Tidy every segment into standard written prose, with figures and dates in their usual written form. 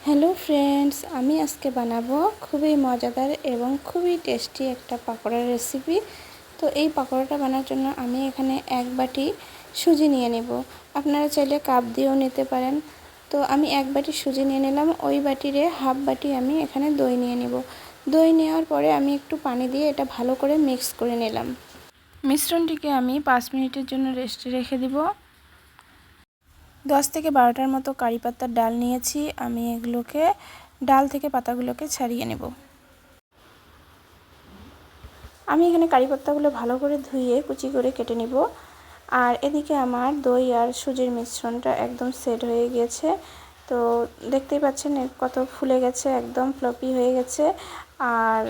Hello friends, আমি আজকে বানাবো খুবই মজাদার এবং খুবই টেস্টি একটা পাকোড়ার রেসিপি। তো এই পাকোড়াটা বানানোর জন্য আমি এখানে এক বাটি সুজি নিয়ে নেব। আপনারা চাইলে কাপ দিয়েও নিতে পারেন। তো আমি এক বাটি সুজি নিয়ে নিলাম। ওই বাটিরে হাফ বাটি আমি এখানে দই নিয়ে নেব। দই নেওয়ার পরে আমি একটু পানি দিয়ে এটা ভালো করে মিক্স করে নিলাম। মিশ্রণটিকে আমি 5 মিনিটের জন্য রেস্টে রেখে দিব। 10 থেকে 12টার মতো কারি পাতার ডাল নিয়েছি। আমি এগুলোকে ডাল থেকে পাতাগুলোকে ছাড়িয়ে নেব। আমি এখানে কারি পাতাগুলো ভালো করে ধুয়ে কুচি করে কেটে নিব। আর এদিকে আমার দই আর সুজির মিশ্রণটা একদম সেট হয়ে গিয়েছে। তো দেখতেই পাচ্ছেন কত ফুলে গেছে, একদম ফ্লপি হয়ে গেছে। আর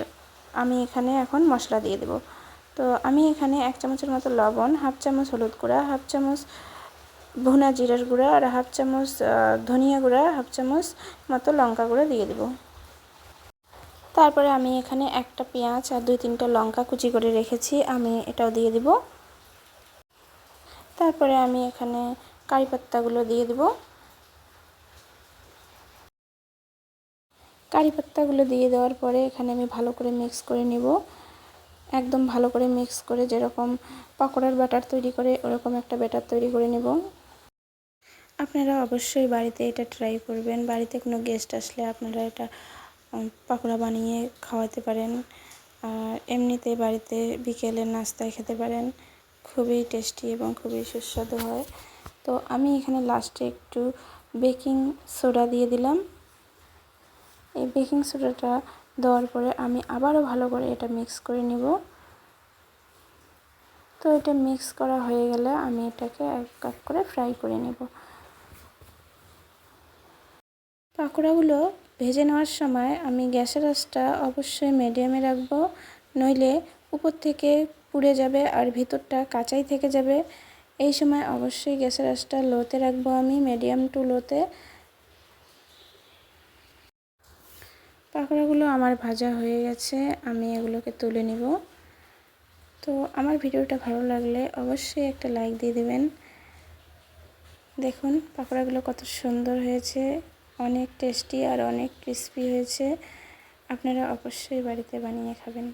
আমি এখানে এখন মশলা দিয়ে দেব। তো আমি এখানে 1 চামচের মতো লবণ, হাফ চামচ হলুদ গুঁড়া, হাফ চামচ ভুনা জিরার গুঁড়া আর হাফ চামচ ধনিয়া গুঁড়া, হাফ চামচ মতো লঙ্কা গুঁড়া দিয়ে দেব। তারপরে আমি এখানে একটা পেঁয়াজ আর 2-3টা লঙ্কা কুচি করে রেখেছি, আমি এটাও দিয়ে দিব। তারপরে আমি এখানে কারি পাতাগুলো দিয়ে দেব। কারি পাতাগুলো দিয়ে দেওয়ার পরে এখানে আমি ভালো করে মিক্স করে নেব। একদম ভালো করে মিক্স করে যেরকম পকোড়ার ব্যাটার তৈরি করে ওরকম একটা ব্যাটার তৈরি করে নেব। আপনারা অবশ্যই বাড়িতে এটা ট্রাই করবেন। বাড়িতে কোনো গেস্ট আসলে আপনারা এটা পাকোড়া বানিয়ে খাওয়াতে পারেন। আর এমনিতে বাড়িতে বিকেলের নাস্তায় খেতে পারেন। খুবই টেস্টি এবং খুবই সুস্বাদু হয়। তো আমি এখানে লাস্টে একটু বেকিং সোডা দিয়ে দিলাম। এই বেকিং সোডাটা দেওয়ার পরে আমি আবারও ভালো করে এটা মিক্স করে নেব। তো এটা মিক্স করা হয়ে গেলে আমি এটাকে এক এক করে ফ্রাই করে নেব। পাকোড়াগুলো ভেজে নেওয়ার সময় আমি গ্যাসের আঁচটা অবশ্যই মিডিয়ামে রাখবো, নইলে উপর থেকে পুড়ে যাবে আর ভিতরটা কাঁচাই থেকে যাবে। এই সময় অবশ্যই গ্যাসের আঁচটা লোতে রাখবো, আমি মিডিয়াম টু লোতে। পাকোড়াগুলো আমার ভাজা হয়ে গেছে, আমি এগুলোকে তুলে নিব। তো আমার ভিডিওটা ভালো লাগলে অবশ্যই একটা লাইক দিয়ে দেবেন। দেখুন পাকোড়াগুলো কত সুন্দর হয়েছে, অনেক টেস্টি আর অনেক ক্রিস্পি হয়েছে। আপনারা অবশ্যই বাড়িতে বানিয়ে খাবেন।